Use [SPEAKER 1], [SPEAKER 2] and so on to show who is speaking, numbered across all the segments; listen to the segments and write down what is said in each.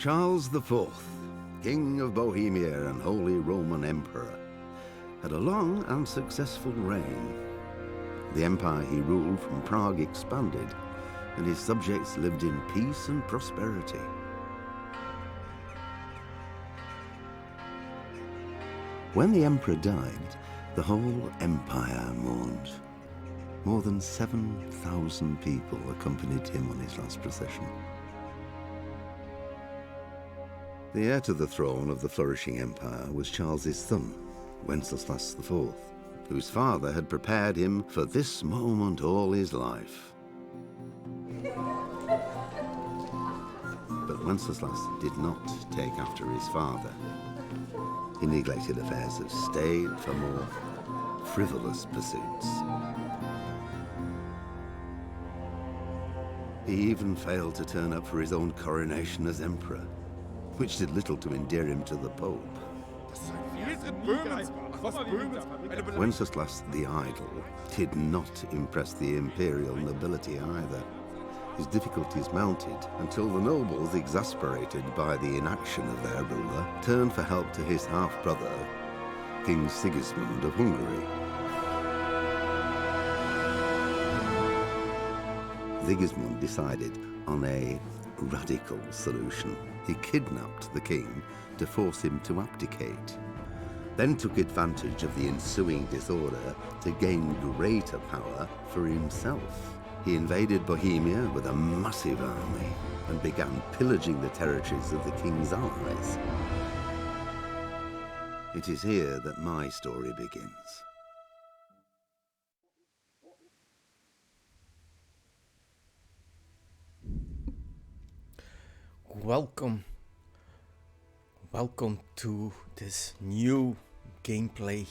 [SPEAKER 1] Charles IV, King of Bohemia and Holy Roman Emperor, had a long and successful reign. The empire he ruled from Prague expanded, and his subjects lived in peace and prosperity. When the emperor died, the whole empire mourned. More than 7,000 people accompanied him on his last procession. The heir to the throne of the flourishing empire was Charles's son, Wenceslas IV, whose father had prepared him for this moment all his life. But Wenceslas did not take after his father. He neglected affairs of state for more frivolous pursuits. He even failed to turn up for his own coronation as emperor, which did little to endear him to the Pope. Wenceslas the Idle did not impress the imperial nobility either. His difficulties mounted until the nobles, exasperated by the inaction of their ruler, turned for help to his half-brother, King Sigismund of Hungary. Sigismund decided on a radical solution. He kidnapped the king to force him to abdicate, then took advantage of the ensuing disorder to gain greater power for himself. He invaded Bohemia with a massive army and began pillaging the territories of the king's allies. It is here that my story begins.
[SPEAKER 2] Welcome to this new gameplay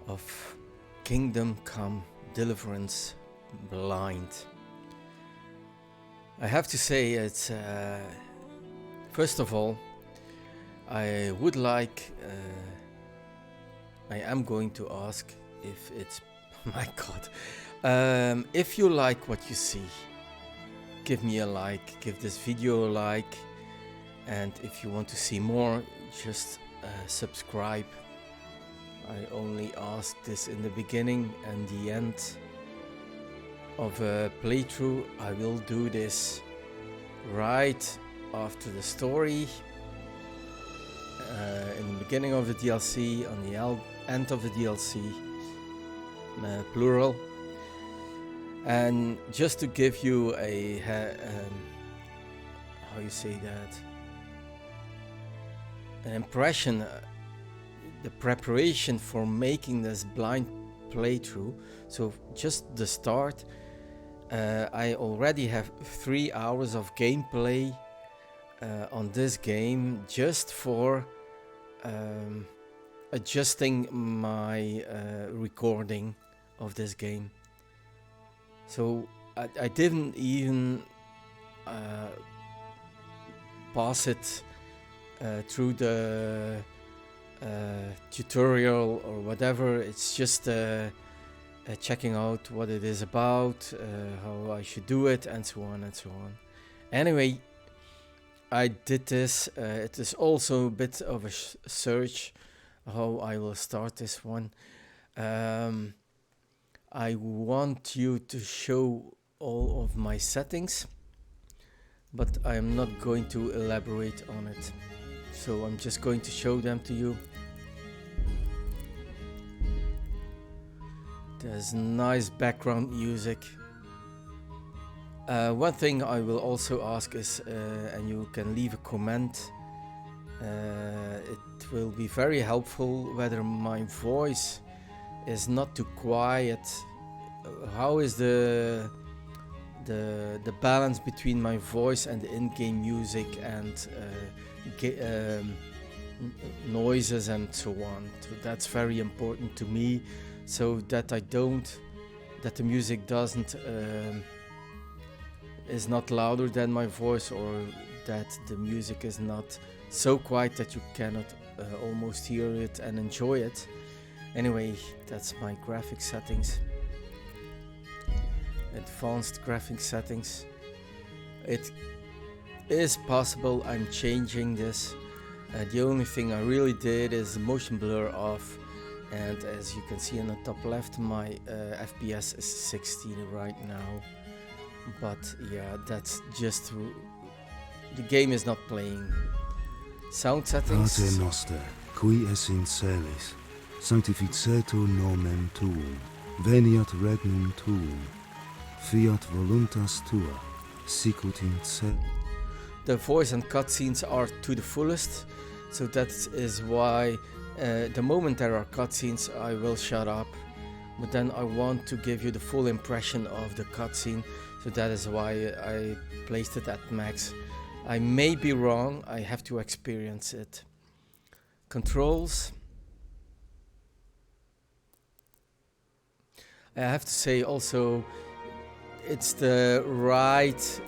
[SPEAKER 2] of Kingdom Come Deliverance Blind. I have to say it's first of all I would like I am going to ask if it's my god, if you like what you see, give me a like, give this video a like, and if you want to see more, just subscribe. I only ask this in the beginning and the end of a playthrough. I will do this right after the story, in the beginning of the DLC, on the end of the DLC, plural. And just to give you a how you say that, an impression, the preparation for making this blind playthrough. So just the start, I already have 3 hours of gameplay on this game, just for adjusting my recording of this game. So I didn't even pass it through the tutorial or whatever. It's just checking out what it is about, how I should do it, and so on and so on. Anyway, I did this. It is also a bit of a search how I will start this one. I want you to show all of my settings, but I am not going to elaborate on it. So I'm just going to show them to you. There's nice background music. One thing I will also ask is, and you can leave a comment, it will be very helpful whether my voice is not too quiet. How is the balance between my voice and the in-game music and noises and so on? So that's very important to me, so that the music doesn't is not louder than my voice, or that the music is not so quiet that you cannot almost hear it and enjoy it. Anyway, that's my graphic settings. Advanced graphic settings. is possible, I'm changing this. The only thing I really did is the motion blur off, and as you can see in the top left, my FPS is 16 right now. But yeah, that's just the game is not playing. Sound settings.
[SPEAKER 3] Pater noster, qui es in celis, sanctificetur nomen tuum, veniat regnum tuum, fiat voluntas tua, sicut in cielo.
[SPEAKER 2] The voice and cutscenes are to the fullest, so that is why the moment there are cutscenes I will shut up, but then I want to give you the full impression of the cutscene, so that is why I placed it at max. I may be wrong, I have to experience it. Controls. I have to say also it's the right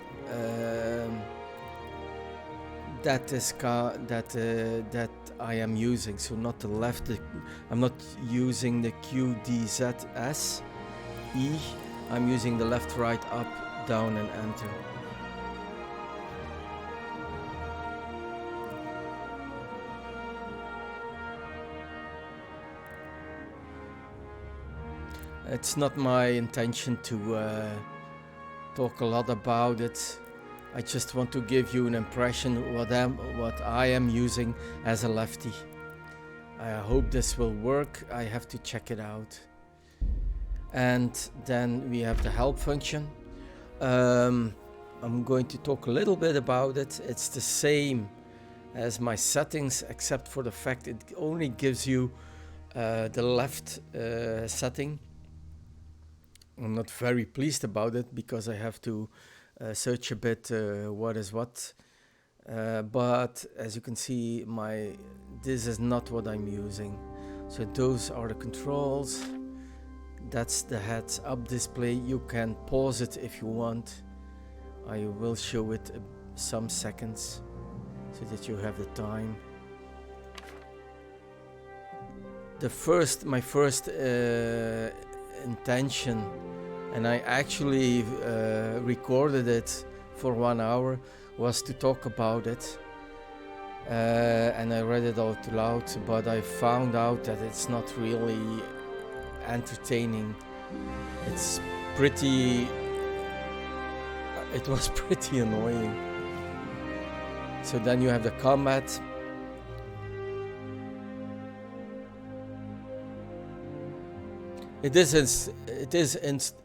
[SPEAKER 2] that I am using, so not the left. I'm not using the QDZS E. I'm using the left, right, up, down, and enter. It's not my intention to talk a lot about it. I just want to give you an impression what I am using as a lefty. I hope this will work. I have to check it out. And then we have the help function. I'm going to talk a little bit about it. It's the same as my settings, except for the fact it only gives you the left setting. I'm not very pleased about it because I have to search a bit what is what, but as you can see, this is not what I'm using. So those are the controls. That's the heads up display. You can pause it if you want. I will show it some seconds so that you have the time. My first intention, and I actually recorded it for 1 hour, was to talk about it, and I read it out loud, but I found out that it's not really entertaining. It was pretty annoying. So then you have the combat. It is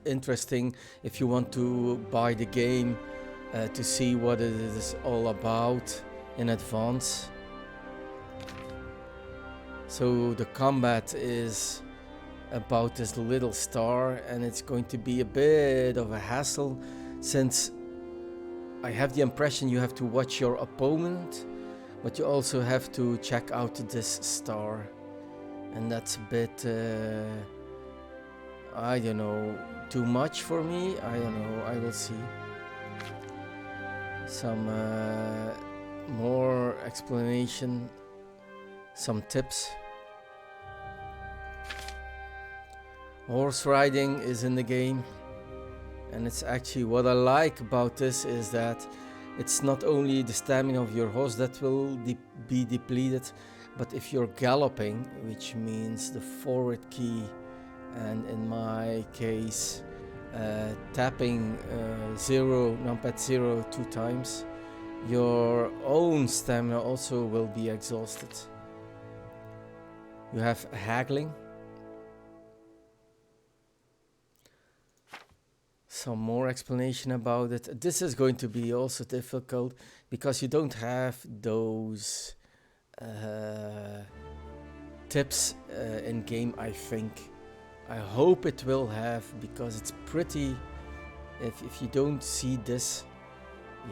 [SPEAKER 2] interesting if you want to buy the game to see what it is all about in advance. So the combat is about this little star, and it's going to be a bit of a hassle, since I have the impression you have to watch your opponent, but you also have to check out this star, and that's a bit I don't know, too much for me. I don't know, I will see. Some more explanation, some tips. Horse riding is in the game, and it's actually what I like about this is that it's not only the stamina of your horse that will be depleted, but if you're galloping, which means the forward key, and in my case tapping numpad 0 2 times, your own stamina also will be exhausted. You have haggling. Some more explanation about it. This is going to be also difficult because you don't have those tips in game, I think. I hope it will have, because it's pretty, if you don't see this,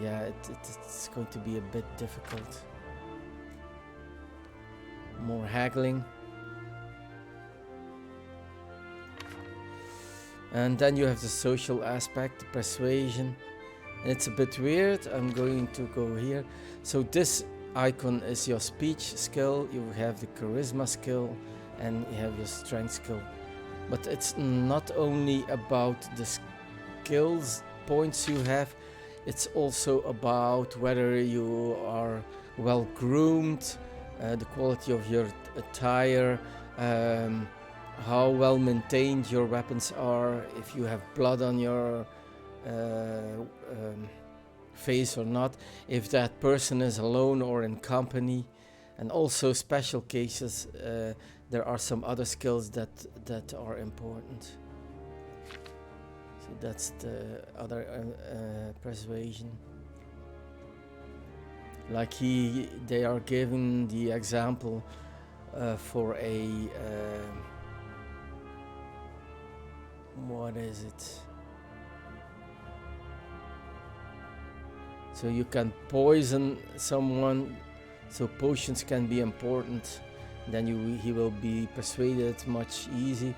[SPEAKER 2] yeah, it's going to be a bit difficult. More haggling. And then you have the social aspect, the persuasion, and it's a bit weird. I'm going to go here. So this icon is your speech skill, you have the charisma skill, and you have your strength skill. But it's not only about the skills points you have, It's also about whether you are well groomed, the quality of your attire, how well maintained your weapons are, if you have blood on your face or not, if that person is alone or in company, and also special cases. There are some other skills that are important. So that's the other persuasion. Like they are giving the example for a what is it? So you can poison someone, so potions can be important. Then he will be persuaded much easy.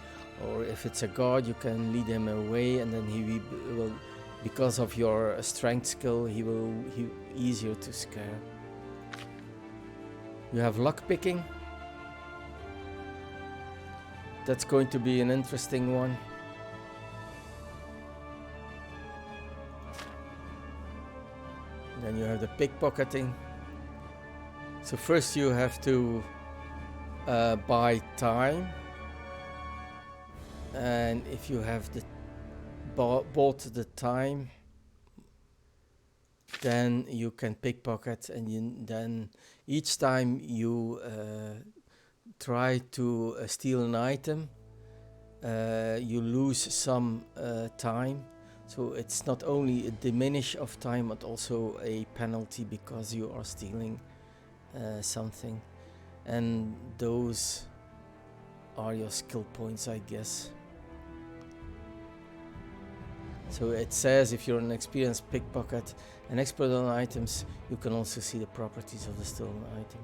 [SPEAKER 2] Or if it's a god, you can lead him away, and then he will, because of your strength skill, he easier to scare. You have luck picking. That's going to be an interesting one. Then you have the pickpocketing. So first you have to buy time. And if you have bought the time, then you can pickpocket, and then each time you try to steal an item, you lose some time. So it's not only a diminish of time, but also a penalty because you are stealing something. And those are your skill points, I guess. So it says if you're an experienced pickpocket, an expert on items, you can also see the properties of the stolen item.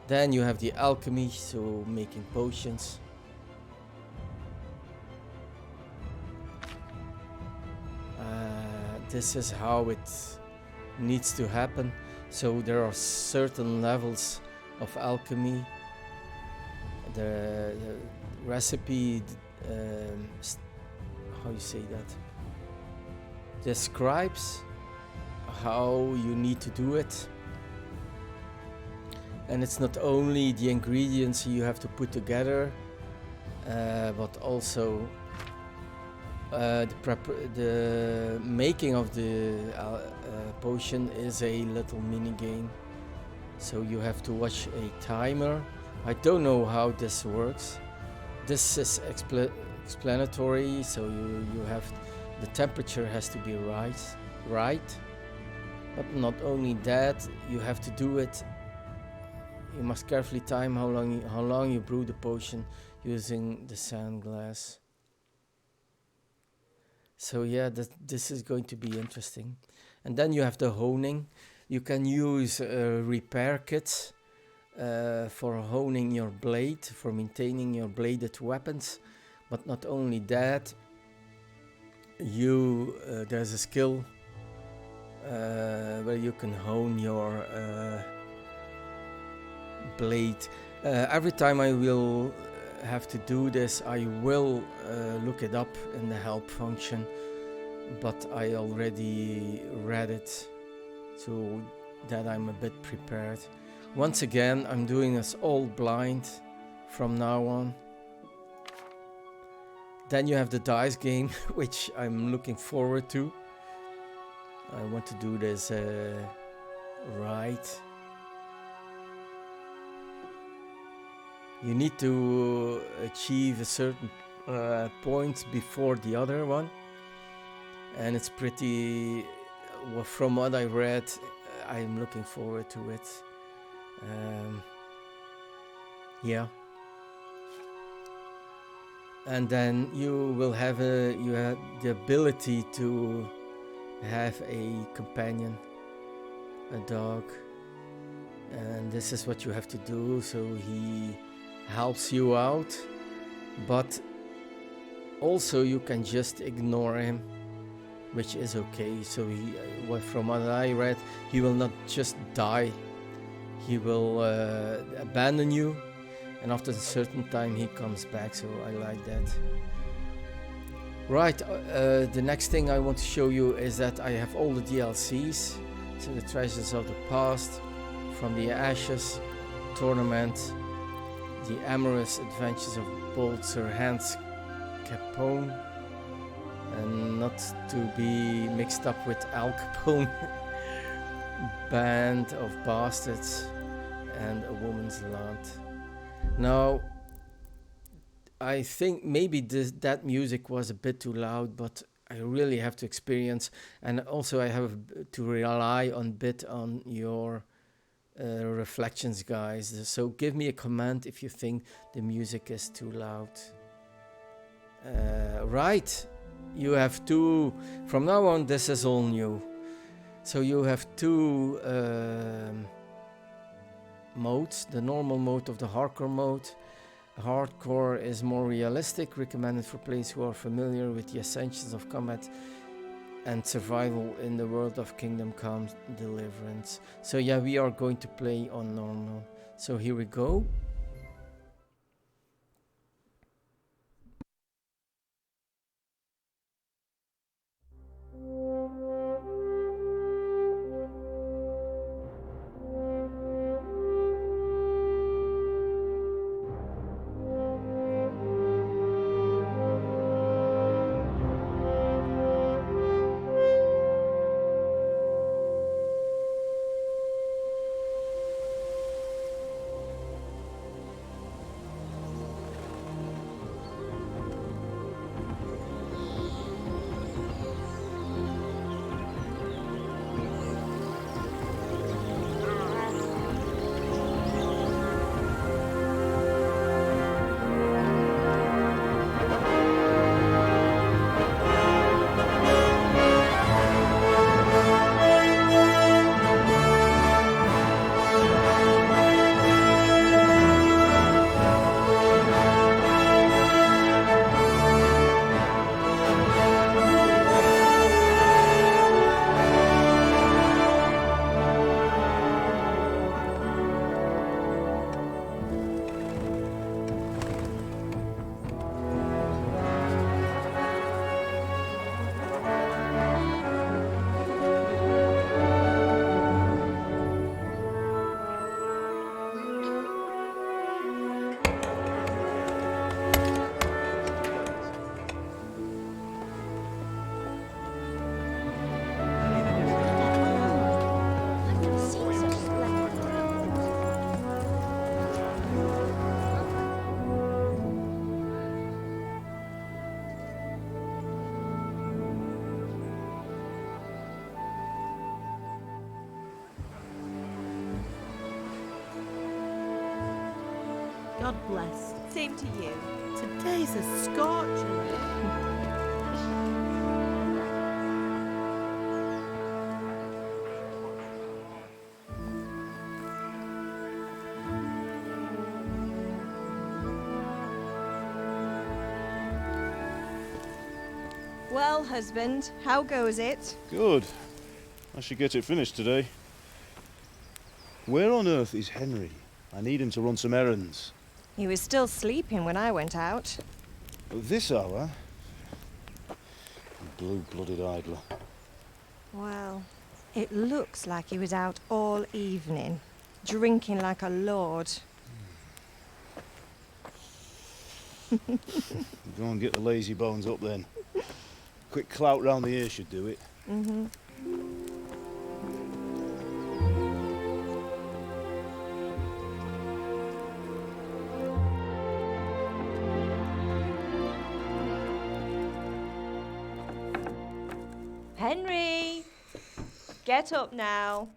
[SPEAKER 2] Then you have the alchemy, so making potions. This is how it needs to happen. So there are certain levels of alchemy. The recipe, how you say that, describes how you need to do it. And it's not only the ingredients you have to put together, but also the making of the potion is a little mini game. So you have to watch a timer. I don't know how this works. This is explanatory, so you have the temperature has to be right. But not only that, you have to do it. You must carefully time how long you brew the potion using the sand glass. So yeah, this is going to be interesting. And then you have the honing. You can use repair kits for honing your blade, for maintaining your bladed weapons. But not only that, there's a skill where you can hone your blade. Every time I will have to do this, I will look it up in the help function, but I already read it, so that I'm a bit prepared. Once again, I'm doing this all blind from now on. Then you have the dice game, which I'm looking forward to. I want to do this right. You need to achieve a certain point before the other one, and it's pretty, well, from what I read, I'm looking forward to it. Yeah. And then you will have the ability to have a companion, a dog, and this is what you have to do. So he helps you out, but also you can just ignore him, which is okay. So from what I read, he will not just die, he will abandon you, and after a certain time he comes back. So I like that. Right, the next thing I want to show you is that I have all the DLCs. So the Treasures of the Past, From the Ashes, Tournament, The Amorous Adventures of Bold Sir Hans Capone, and not to be mixed up with Al Capone, Band of Bastards, and A Woman's Land. Now, I think maybe that music was a bit too loud, but I really have to experience, and also I have to rely a bit on your reflections, guys. So give me a comment if you think the music is too loud. Right, you have two. From now on, this is all new. So you have two modes: the normal mode of the hardcore mode. Hardcore is more realistic, recommended for players who are familiar with the essentials of combat and survival in the world of Kingdom Come Deliverance. So yeah, we are going to play on normal. So here we go.
[SPEAKER 4] God bless. Same to you. Today's a scorcher.
[SPEAKER 5] Well, husband, how goes it?
[SPEAKER 3] Good. I should get it finished today. Where on earth is Henry? I need him to run some errands.
[SPEAKER 5] He was still sleeping when I went out.
[SPEAKER 3] At this hour? Blue-blooded idler.
[SPEAKER 5] Well, it looks like he was out all evening, drinking like a lord.
[SPEAKER 3] Go and get the lazy bones up then. Quick clout round the ear should do it.
[SPEAKER 5] Mm-hmm. Henry! Get up now.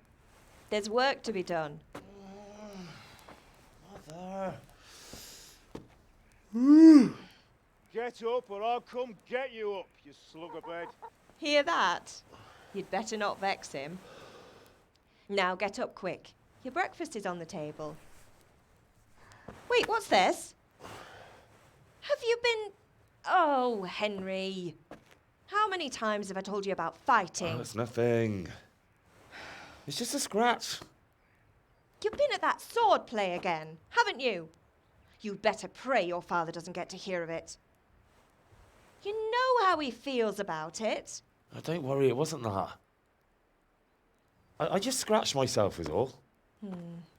[SPEAKER 5] There's work to be done.
[SPEAKER 3] Mother! Get up or I'll come get you up, you slugabed.
[SPEAKER 5] Hear that? You'd better not vex him. Now get up quick. Your breakfast is on the table. Wait, what's this? Have you been... Oh, Henry. How many times have I told you about fighting?
[SPEAKER 3] Oh, it's nothing. It's just a scratch.
[SPEAKER 5] You've been at that sword play again, haven't you? You'd better pray your father doesn't get to hear of it. You know how he feels about it.
[SPEAKER 6] Oh, don't worry, it wasn't that. I just scratched myself is all.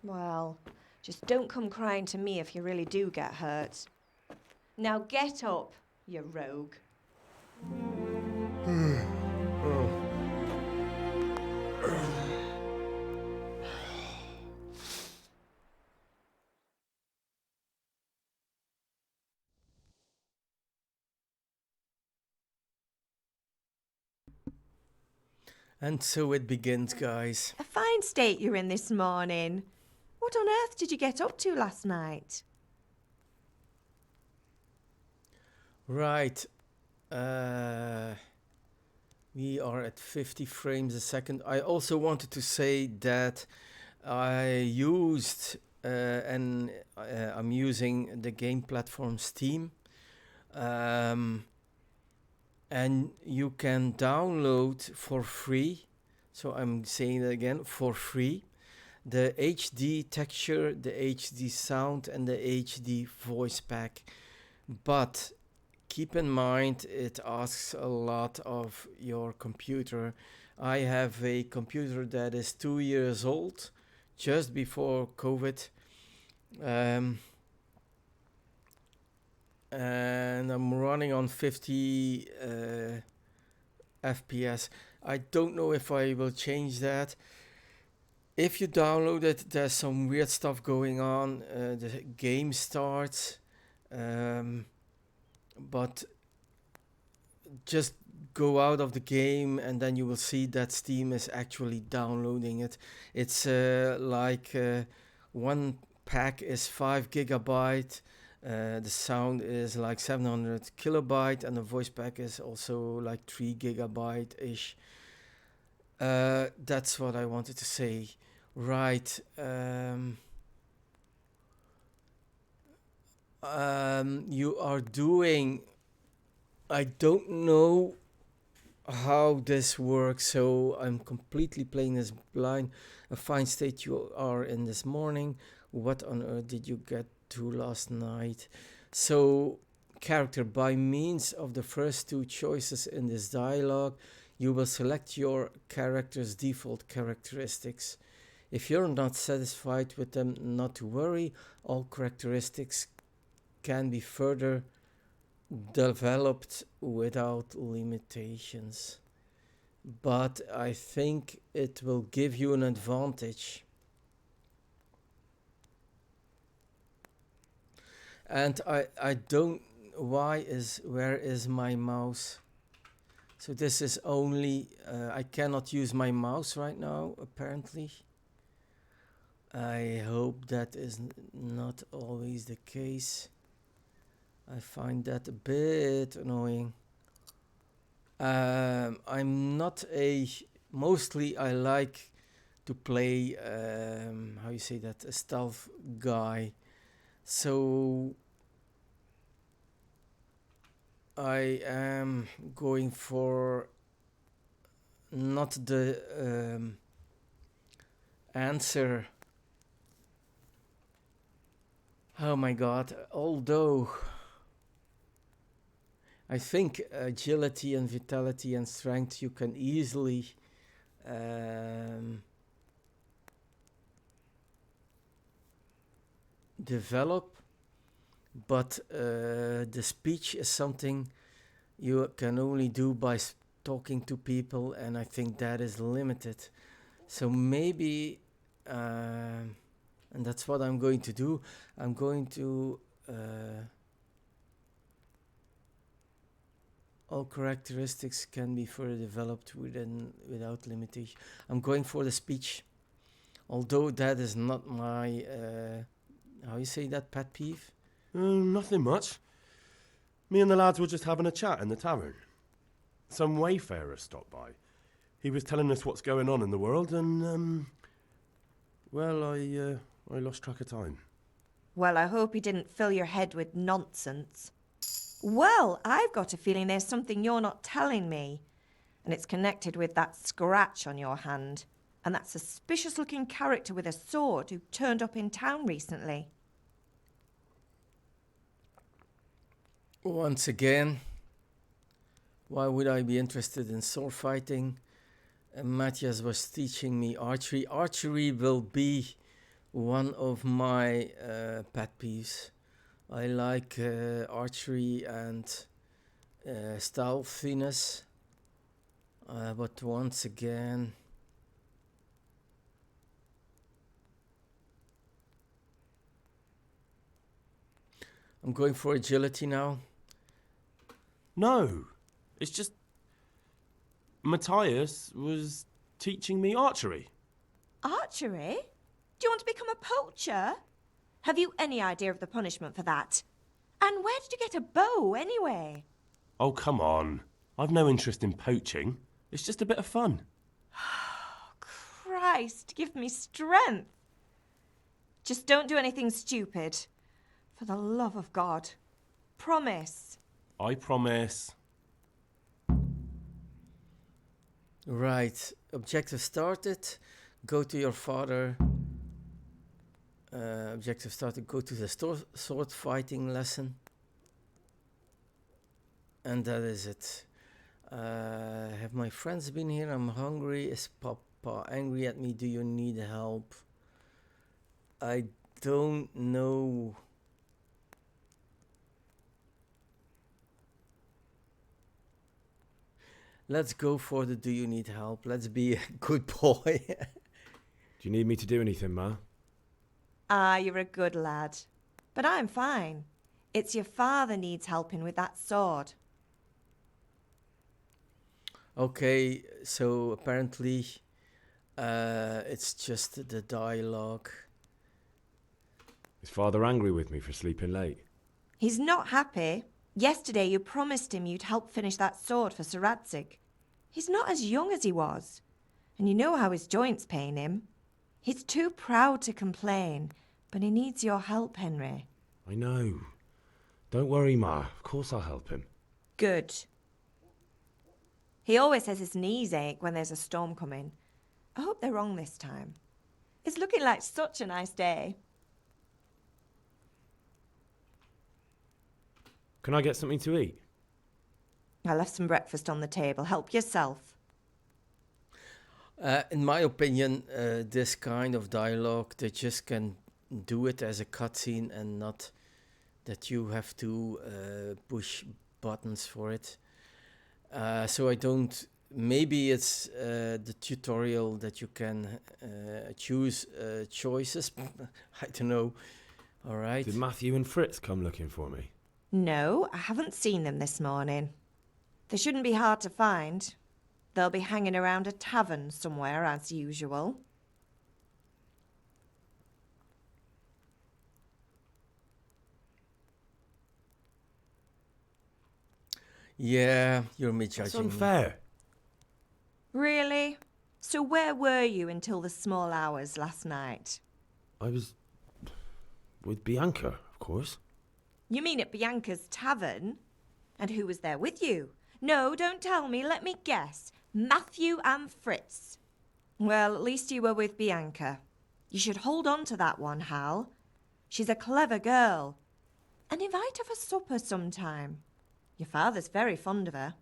[SPEAKER 5] Well, just don't come crying to me if you really do get hurt. Now get up, you rogue.
[SPEAKER 2] And so it begins, guys.
[SPEAKER 4] A fine state you're in this morning. What on earth did you get up to last night?
[SPEAKER 2] Right. We are at 50 frames a second. I also wanted to say that I used and I'm using the game platform Steam. And you can download for free. So I'm saying that again, for free. The HD texture, the HD sound, and the HD voice pack. But keep in mind, it asks a lot of your computer. I have a computer that is 2 years old, just before COVID. And I'm running on 50 FPS. I don't know if I will change that. If you download it, there's some weird stuff going on. The game starts, but just go out of the game and then you will see that Steam is actually downloading it. It's one pack is 5 gigabyte. The sound is like 700 kilobyte and the voice pack is also like 3 gigabyte ish. That's what I wanted to say. Right. You are doing, I don't know how this works, so I'm completely playing this blind. A fine state you are in this morning. What on earth did you get to last night? So, character, by means of the first two choices in this dialogue, you will select your character's default characteristics. If you're not satisfied with them, not to worry, all characteristics can be further developed without limitations. But I think it will give you an advantage. And I don't, where is my mouse? So this is only, I cannot use my mouse right now, apparently. I hope that is not always the case. I find that a bit annoying. I'm not mostly I like to play, how you say that, a stealth guy. So I am going for not the answer. Oh my god, although I think agility and vitality and strength you can easily develop, but the speech is something you can only do by talking to people, and I think that is limited. So maybe, and that's what I'm going to do. I'm going to all characteristics can be further developed without limitation. I'm going for the speech, although that is not my how you say that, pet peeve?
[SPEAKER 6] Nothing much. Me and the lads were just having a chat in the tavern. Some wayfarer stopped by. He was telling us what's going on in the world and, well, I lost track of time.
[SPEAKER 4] Well, I hope he didn't fill your head with nonsense. Well, I've got a feeling there's something you're not telling me. And it's connected with that scratch on your hand. And that suspicious-looking character with a sword who turned up in town recently.
[SPEAKER 2] Once again, Why would I be interested in sword fighting? Matthias was teaching me archery. Archery will be one of my pet peeves. I like archery and stealthiness, but once again, I'm going for agility now.
[SPEAKER 6] No, it's just Matthias was teaching me archery.
[SPEAKER 4] Archery? Do you want to become a poacher? Have you any idea of the punishment for that? And where did you get a bow, anyway?
[SPEAKER 6] Oh, come on. I've no interest in poaching. It's just a bit of fun.
[SPEAKER 4] Christ, give me strength. Just don't do anything stupid. For the love of God. Promise.
[SPEAKER 6] I promise.
[SPEAKER 2] Right, objective started. Go to your father. Objective started. Go to the sword fighting lesson. And that is it. Have my friends been here? I'm hungry. Is Papa angry at me? Do you need help? I don't know. Let's go for the do you need help. Let's be a good boy.
[SPEAKER 7] Do you need me to do anything, Ma?
[SPEAKER 4] Ah, you're a good lad. But I'm fine. It's your father needs helping with that sword.
[SPEAKER 2] Okay, so apparently it's just the dialogue.
[SPEAKER 7] Is Father angry with me for sleeping late?
[SPEAKER 4] He's not happy. Yesterday you promised him you'd help finish that sword for Sir Radzig. He's not as young as he was. And you know how his joints pain him. He's too proud to complain, but he needs your help, Henry.
[SPEAKER 7] I know. Don't worry, Ma. Of course I'll help him.
[SPEAKER 4] Good. He always says his knees ache when there's a storm coming. I hope they're wrong this time. It's looking like such a nice day.
[SPEAKER 7] Can I get something to eat?
[SPEAKER 4] I left some breakfast on the table. Help yourself.
[SPEAKER 2] In my opinion, this kind of dialogue, they just can do it as a cutscene and not that you have to push buttons for it. So I don't... Maybe it's the tutorial that you can choose choices. I don't know. All right.
[SPEAKER 7] Did Matthew and Fritz come looking for me?
[SPEAKER 4] No, I haven't seen them this morning. They shouldn't be hard to find. They'll be hanging around a tavern somewhere, as usual.
[SPEAKER 2] Yeah, you're
[SPEAKER 7] That's
[SPEAKER 2] misjudging me.
[SPEAKER 7] unfair.
[SPEAKER 4] Really? So where were you until the small hours last night?
[SPEAKER 7] I was with Bianca, of course.
[SPEAKER 4] You mean at Bianca's tavern? And who was there with you? No, don't tell me. Let me guess. Matthew and Fritz. Well, at least you were with Bianca. You should hold on to that one, Hal. She's a clever girl. And invite her for supper sometime. Your father's very fond of her.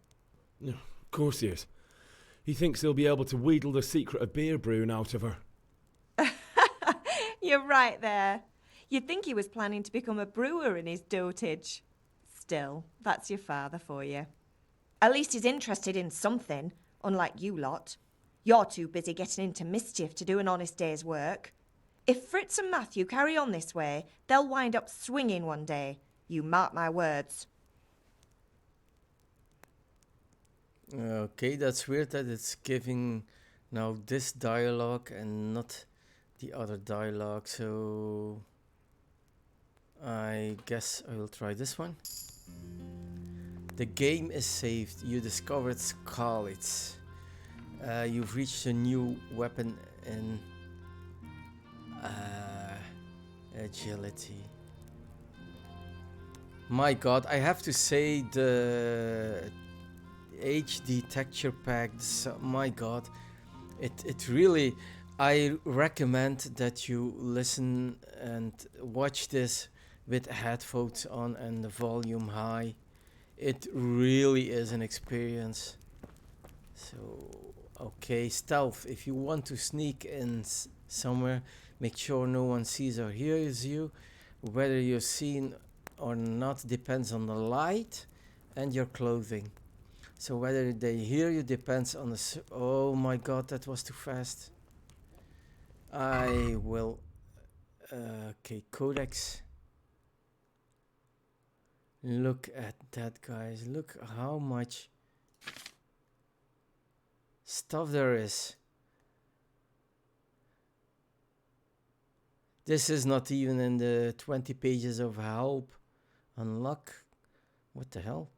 [SPEAKER 7] Yeah, of course he is. He thinks he'll be able to wheedle the secret of beer brewing out of her.
[SPEAKER 4] You're right there. You'd think he was planning to become a brewer in his dotage. Still, that's your father for you. At least he's interested in something, unlike you lot. You're too busy getting into mischief to do an honest day's work. If Fritz and Matthew carry on this way, they'll wind up swinging one day. You mark my words.
[SPEAKER 2] Okay, that's weird that it's giving now this dialogue and not the other dialogue, so I guess I will try this one. The game is saved. You discovered Scarlets. You've reached a new weapon in agility. My god, I have to say the HD texture pack, my god, it really, I recommend that you listen and watch this with headphones on and the volume high. It really is an experience. So, okay, stealth. If you want to sneak in somewhere, make sure no one sees or hears you. Whether you're seen or not depends on the light and your clothing. So whether they hear you depends on the... Oh my god, that was too fast. I will... okay, codex. Look at that, guys. Look how much stuff there is. This is not even in the 20 pages of help. Unlock. What the hell?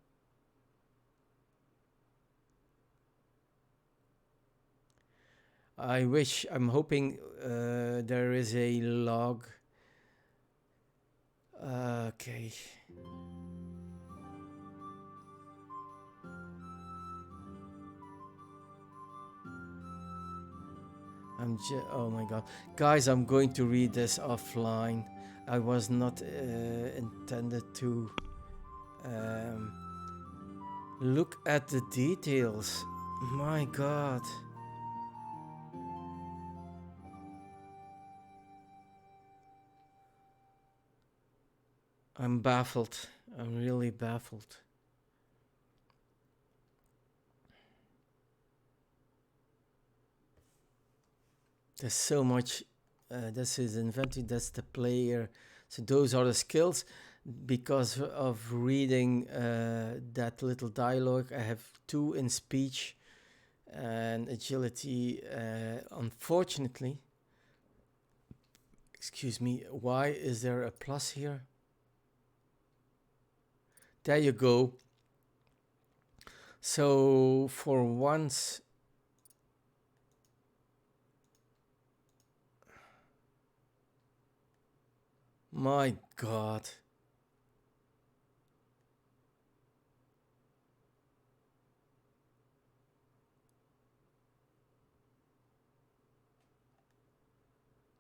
[SPEAKER 2] I'm hoping there is a log. Okay. Oh my god. Guys, I'm going to read this offline. I was not intended to. Look at the details. My god. I'm baffled. I'm really baffled. There's so much. This is inventory. That's the player. So those are the skills. Because of reading that little dialogue, I have 2 in speech and agility. Unfortunately, excuse me. Why is there a plus here? There you go. So for once, my god.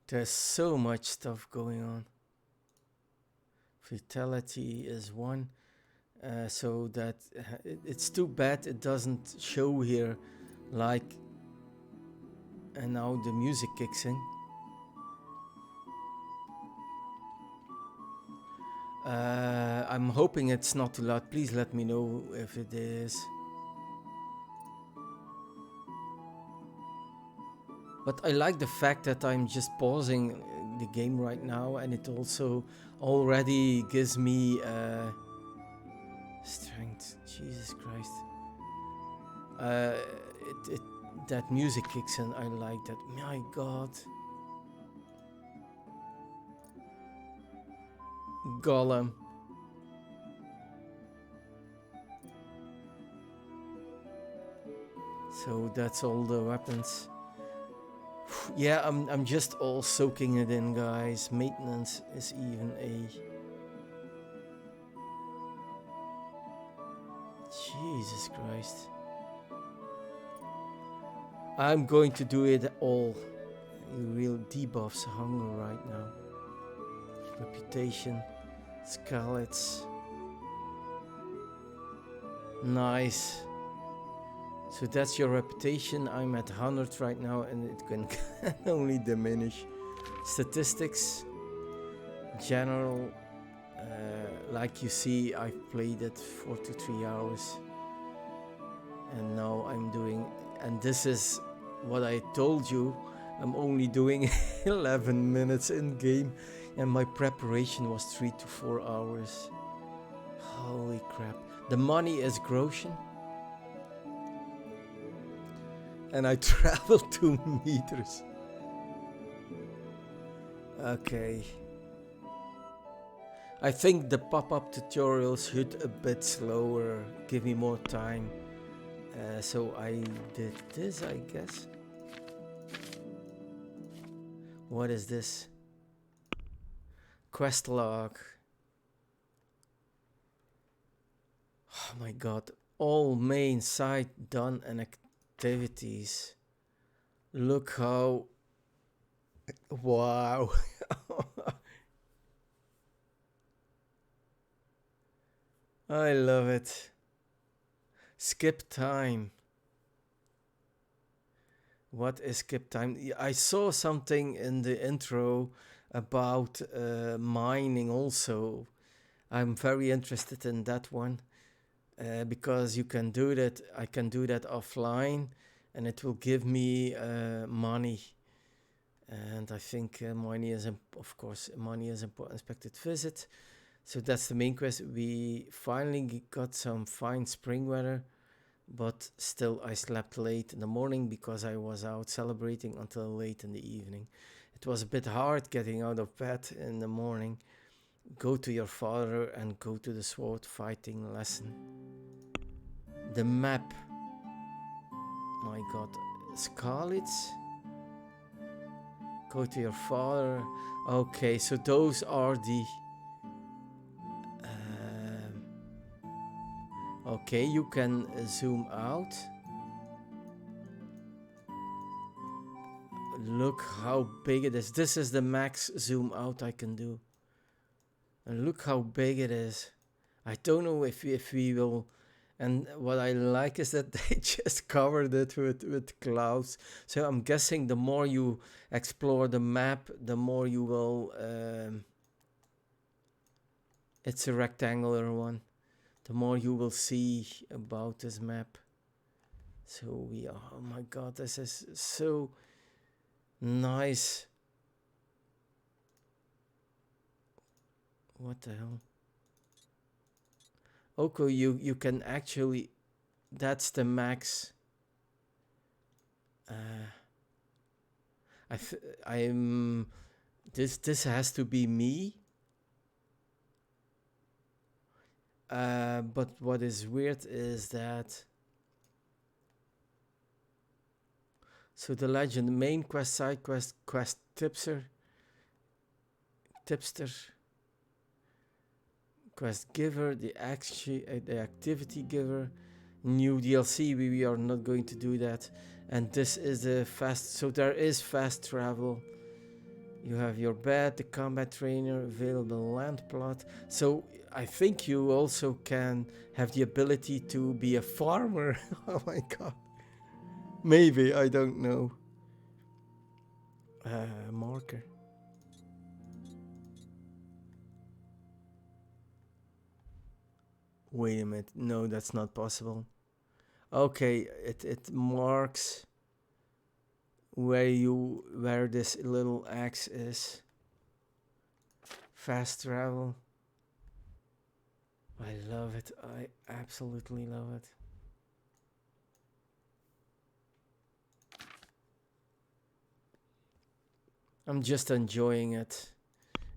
[SPEAKER 2] There's so much stuff going on. Fatality is 1. So that it's too bad it doesn't show here, like, and now the music kicks in. I'm hoping it's not too loud. Please let me know if it is. But I like the fact that I'm just pausing the game right now, and it also already gives me strength. Jesus Christ. That music kicks in. I like that. My god. Golem. So that's all the weapons. Yeah, I'm just all soaking it in, guys. Maintenance is even a... Jesus Christ. I'm going to do it all. Real debuffs hunger right now. Reputation. Scalets. Nice. So that's your reputation. I'm at 100 right now, and it can only diminish. Statistics. General. Like you see, I've played it 4 to 3 hours. And now I'm doing... And this is what I told you. I'm only doing 11 minutes in game. And my preparation was 3 to 4 hours. Holy crap. The money is Grosjean. And I traveled 2 meters. Okay. I think the pop-up tutorials should a bit slower. Give me more time. So I did this, I guess. What is this? Quest log. Oh my god. All main site done and activities. Look how... Wow. I love it. Skip time. What is skip time? I saw something in the intro about mining also. I'm very interested in that one because you can do that. I can do that offline and it will give me money. And I think money is, of course, money is important. Expected visit. So that's the main quest. We finally got some fine spring weather, but still I slept late in the morning because I was out celebrating until late in the evening. It was a bit hard getting out of bed in the morning. Go to your father and go to the sword fighting lesson. The map. My god. Scarlets. Go to your father. Okay, so those are the... okay, you can zoom out. Look how big it is. This is the max zoom out I can do. And look how big it is. I don't know if we will... And what I like is that they just covered it with clouds. So I'm guessing the more you explore the map, the more you will... it's a rectangular one. The more you will see about this map. So we are... Oh my god, this is so nice. What the hell? Okay, you can actually... That's the max. I'm... This has to be me. But what is weird is that... So the legend, main quest, side quest, quest tipster, quest giver, the activity giver, new DLC. We are not going to do that. And this is the fast. So there is fast travel. You have your bed, the combat trainer, available land plot. So I think you also can have the ability to be a farmer. Oh my god. Maybe, I don't know. Marker. Wait a minute. No, that's not possible. Okay, it marks where this little X is. Fast travel. I love it. I absolutely love it. I'm just enjoying it.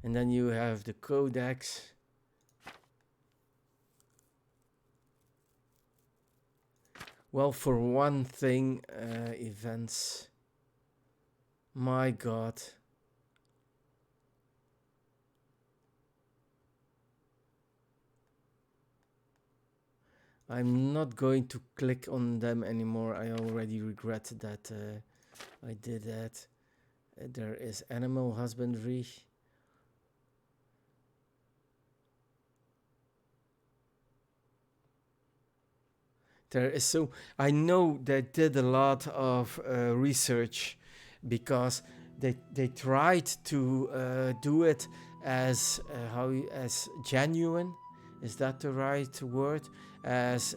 [SPEAKER 2] And then you have the codex. Well, for one thing, events. My god. I'm not going to click on them anymore. I already regret that I did that. There is animal husbandry. There is so... I know they did a lot of research because they tried to do it as as genuine. Is that the right word? As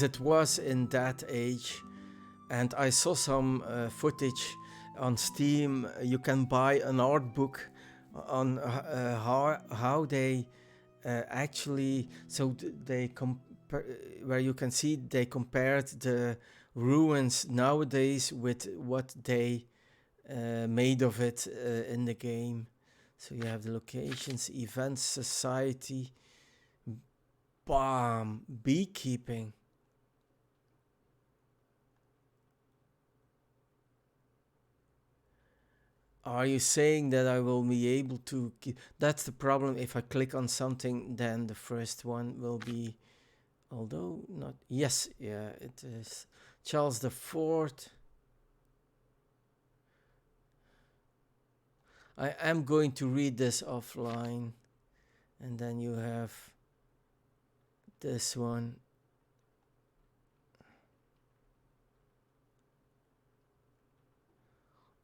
[SPEAKER 2] it was in that age. And I saw some footage on Steam. You can buy an art book on how they actually... So they where you can see they compared the ruins nowadays with what they made of it in the game. So you have the locations, events, society, bam, beekeeping. Are you saying that I will be able to... That's the problem. If I click on something, then the first one will be... Although not... Yes, yeah, it is. Charles IV. I am going to read this offline. And then you have this one.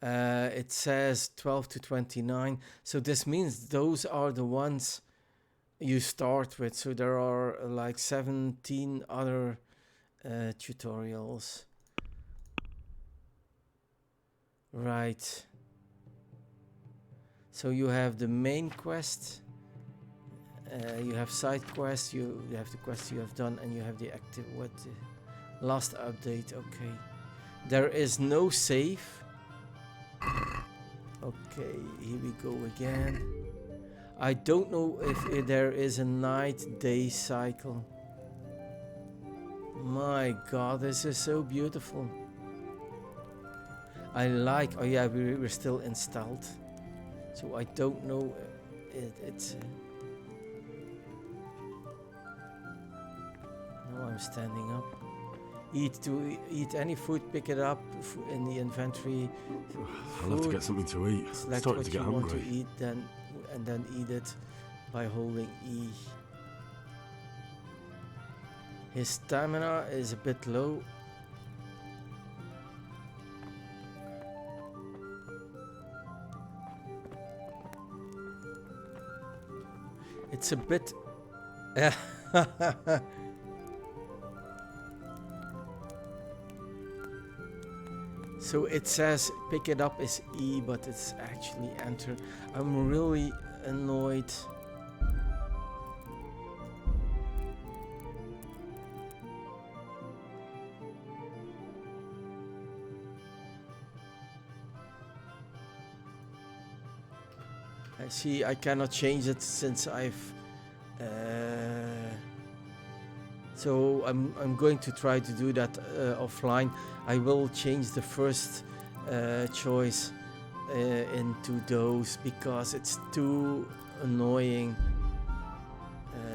[SPEAKER 2] It says 12 to 29. So this means those are the ones you start with. So there are like 17 other tutorials. Right. So you have the main quest. You have side quests. You have the quests you have done, and you have the active last update. Okay. There is no save. Okay, here we go again. I don't know if there is a night-day cycle. My God, this is so beautiful. I like. Oh yeah, we're still installed, so I don't know. It's. No, I'm standing up. Eat any food, pick it up in the inventory.
[SPEAKER 6] I'll have to get something to eat. I'm
[SPEAKER 2] Select
[SPEAKER 6] starting
[SPEAKER 2] what
[SPEAKER 6] to get
[SPEAKER 2] you want to
[SPEAKER 6] hungry.
[SPEAKER 2] eat, and then eat it by holding E. His stamina is a bit low. It's a bit. So it says pick it up is E, but it's actually enter. I'm really annoyed. I see I cannot change it since I've so I'm going to try to do that offline. I will change the first choice into those because it's too annoying.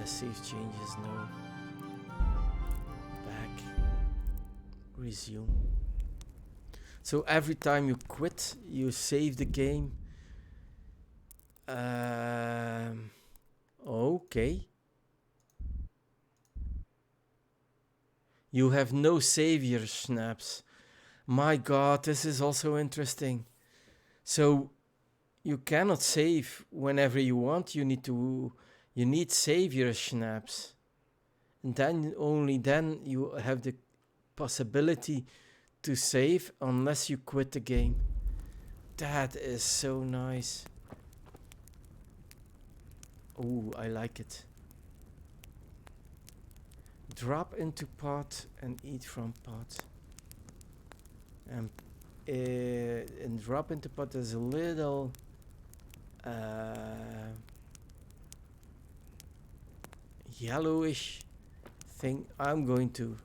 [SPEAKER 2] Save changes, no. Back. Resume. So every time you quit, you save the game. Okay. You have no savior snaps. My God, this is also interesting. So you cannot save whenever you want. You need savior snaps. And then only then you have the possibility to save unless you quit the game. That is so nice. Oh, I like it. Drop into pot and eat from pot. And drop into pot is a little yellowish thing. I'm going to.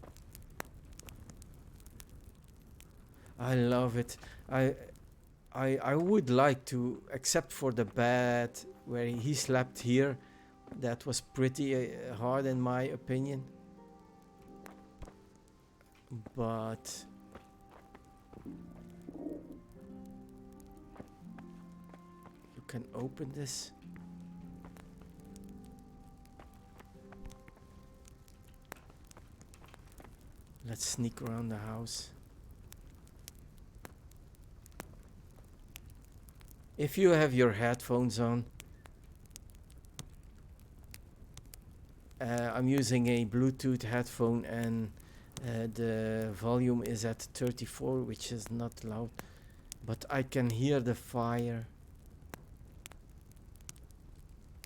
[SPEAKER 2] I love it. I would like to, except for the bad where he slapped here. That was pretty hard in my opinion. But you can open this. Let's sneak around the house. If you have your headphones on, I'm using a Bluetooth headphone and the volume is at 34, which is not loud, but I can hear the fire.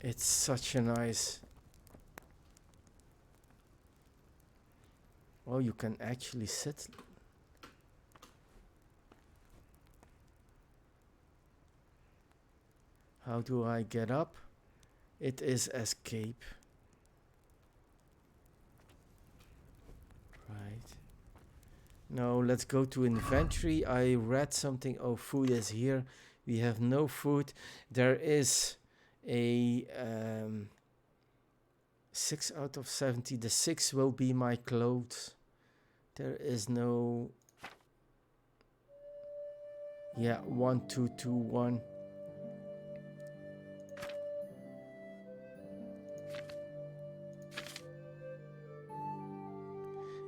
[SPEAKER 2] It's such a nice. Oh, you can actually sit. How do I get up? It is escape. Right. Now let's go to inventory. I read something. Oh, food is here. We have no food. There is a 6 out of 70. The 6 will be my clothes. There is no. Yeah, 1, 2, 2, 1.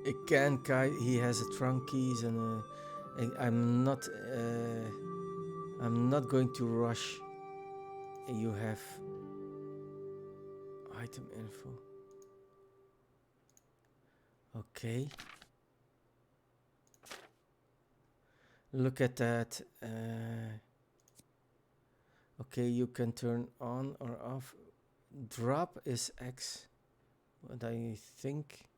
[SPEAKER 2] He has a trunkies and I'm not going to rush. You have item info. Okay. Look at that. Okay, you can turn on or off. Drop is X. What I think.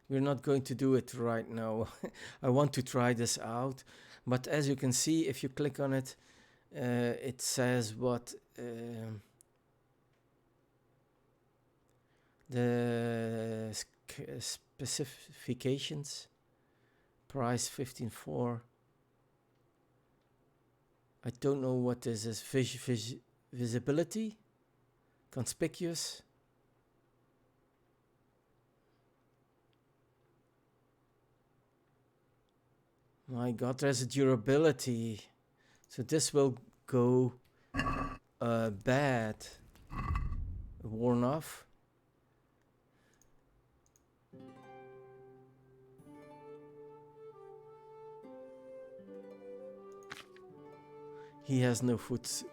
[SPEAKER 2] We're not going to do it right now. I want to try this out. But as you can see, if you click on it, it says what the specifications. Price 15.4. I don't know what this is. Visibility? Conspicuous? My god, there's a durability. So this will go bad. Worn off. He has no foot.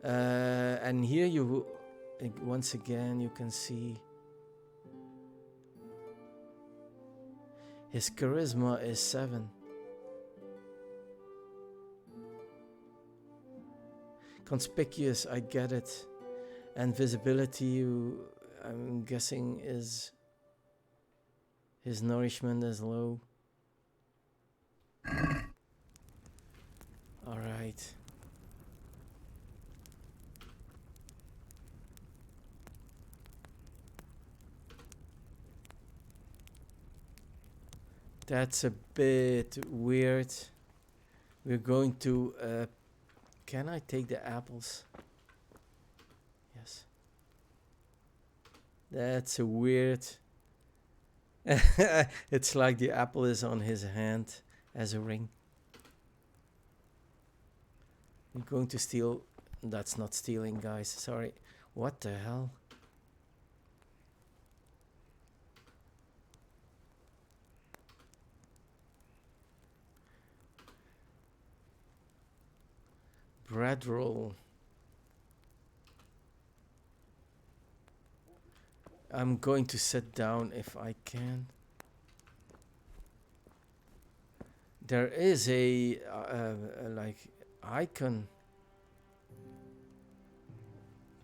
[SPEAKER 2] And here you, once again, you can see his charisma is 7. Conspicuous, I get it. And visibility, I'm guessing, is his nourishment is low. All right. That's a bit weird. We're going to... can I take the apples? Yes. That's a weird... It's like the apple is on his hand as a ring. We're going to steal... That's not stealing, guys. Sorry. What the hell? Bread roll. I'm going to sit down if I can. There is a like icon.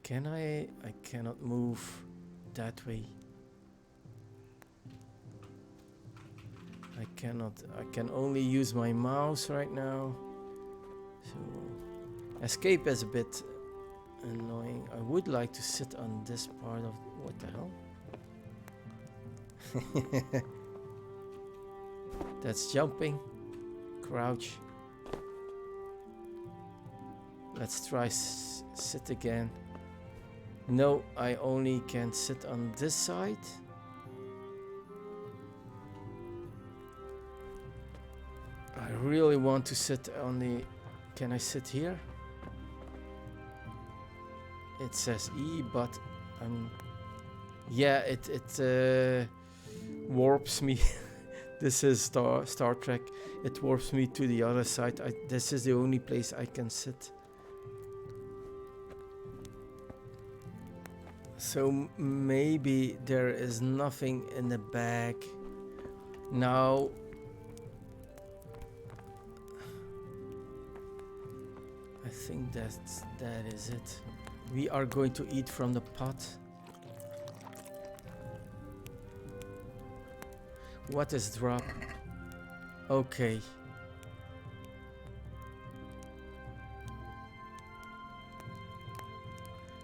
[SPEAKER 2] Can I cannot move that way. I cannot. I can only use my mouse right now. So escape is a bit annoying. I would like to sit on this part of... What the hell? That's jumping. Crouch. Let's try sit again. No, I only can sit on this side. I really want to sit on the... Can I sit here? It says E, but yeah, it warps me. This is Star Trek. It warps me to the other side. This is the only place I can sit. So maybe there is nothing in the bag. Now I think that is it. We are going to eat from the pot. What is drop? Okay.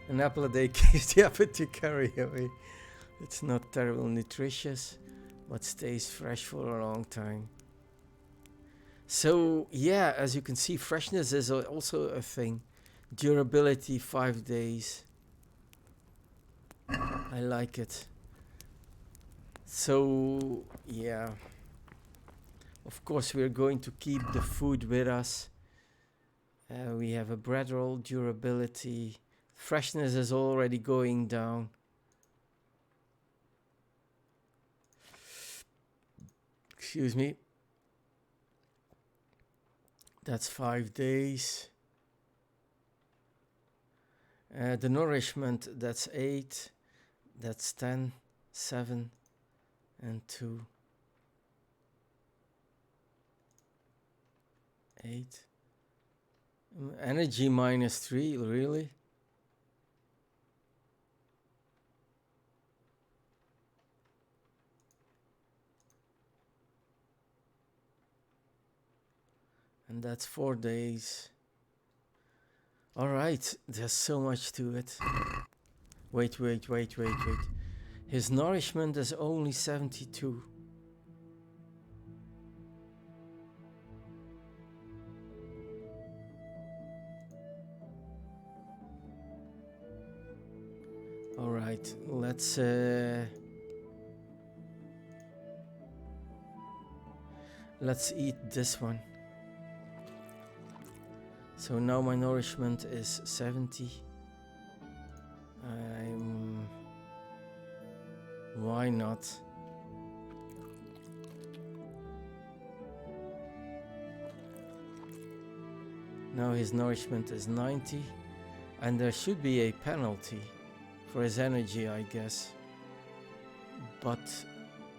[SPEAKER 2] An apple a day keeps the appetite to carry away. It's not terribly nutritious, but stays fresh for a long time. So yeah, as you can see, freshness is also a thing. Durability 5 days. I like it. So yeah, of course we're going to keep the food with us. We have a bread roll, durability. Freshness is already going down. Excuse me. That's 5 days. The nourishment, that's 8. That's 10, 7, and 2. 8. Energy -3, really? And that's 4 days. All right, there's so much to it. Wait. His nourishment is only 72. All right, let's eat this one. So now my nourishment is 70. Why not? Now his nourishment is 90, and there should be a penalty for his energy, I guess. But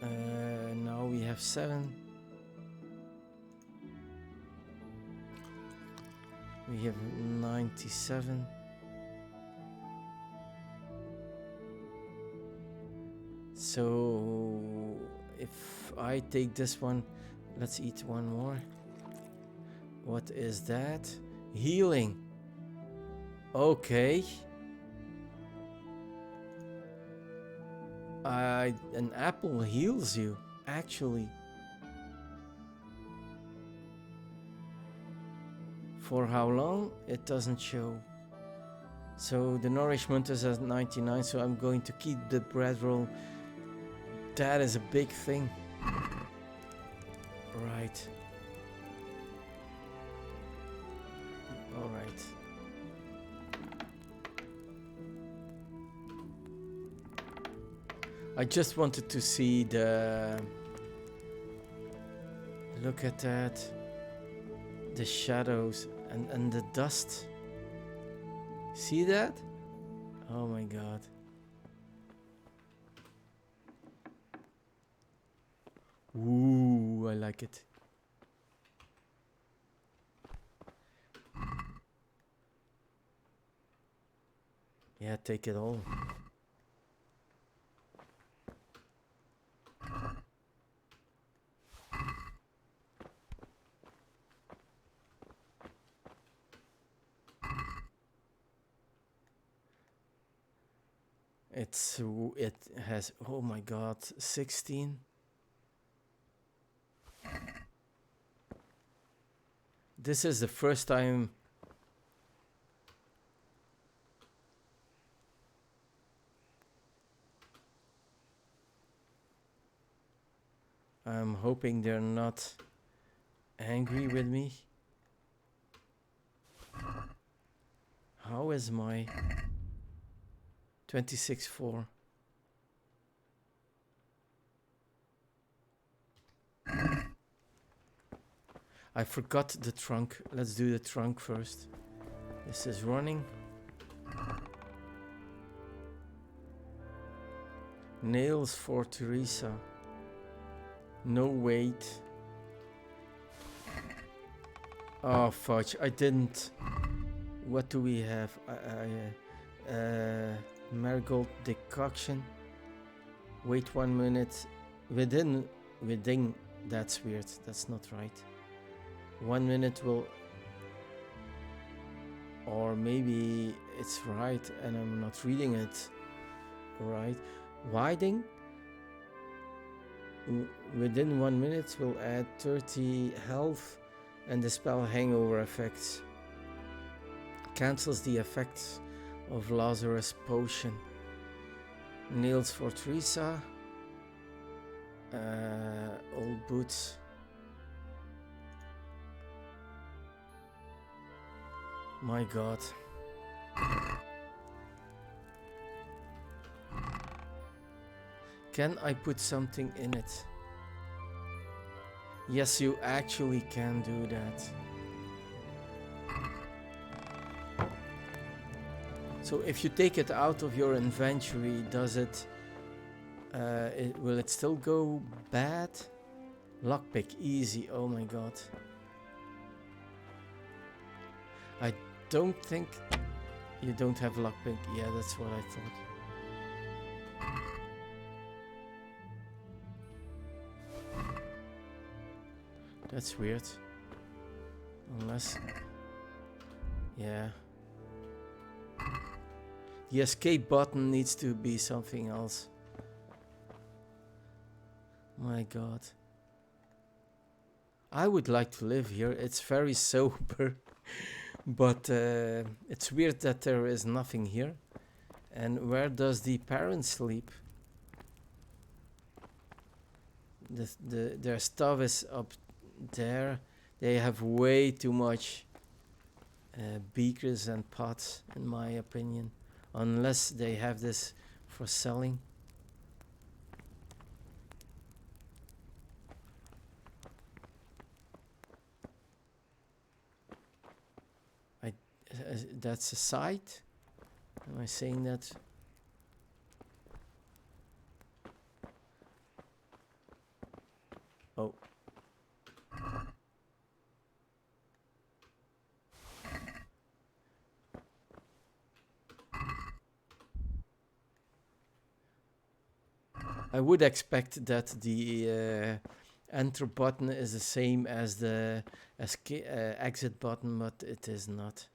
[SPEAKER 2] now we have 7. We have 97. So if I take this one, let's eat one more. What is that? Healing. Okay. An apple heals you, actually. For how long? It doesn't show. So the nourishment is at 99, so I'm going to keep the bread roll. That is a big thing. Right. All right. I just wanted to see the... Look at that. The shadows and the dust. See that? Oh my god. Ooh, I like it. Yeah, take it all. It has, oh my god, 16. This is the first time I'm hoping they're not angry with me. How is my 26.4? I forgot the trunk. Let's do the trunk first. This is running. Nails for Teresa. No weight. Oh fudge, I didn't. What do we have? Marigold decoction. Wait 1 minute. Within, that's weird. That's not right. 1 minute will... Or maybe it's right and I'm not reading it right. Whiting. Within 1 minute will add 30 health and dispel hangover effects. Cancels the effects of Lazarus potion. Nails for Teresa. Old boots. My god. Can I put something in it? Yes, you actually can do that. So if you take it out of your inventory, does it, will it still go bad? Lockpick, easy, oh my god. I don't think you don't have lockpick. Yeah, that's what I thought. That's weird. Unless... yeah. The escape button needs to be something else. My god. I would like to live here. It's very sober. But it's weird that there is nothing here. And where does the parents sleep? Their stuff is up there. They have way too much beakers and pots, in my opinion. Unless they have this for selling. That's a site? Am I saying that? Oh. I would expect that the enter button is the same as the exit button, but it is not.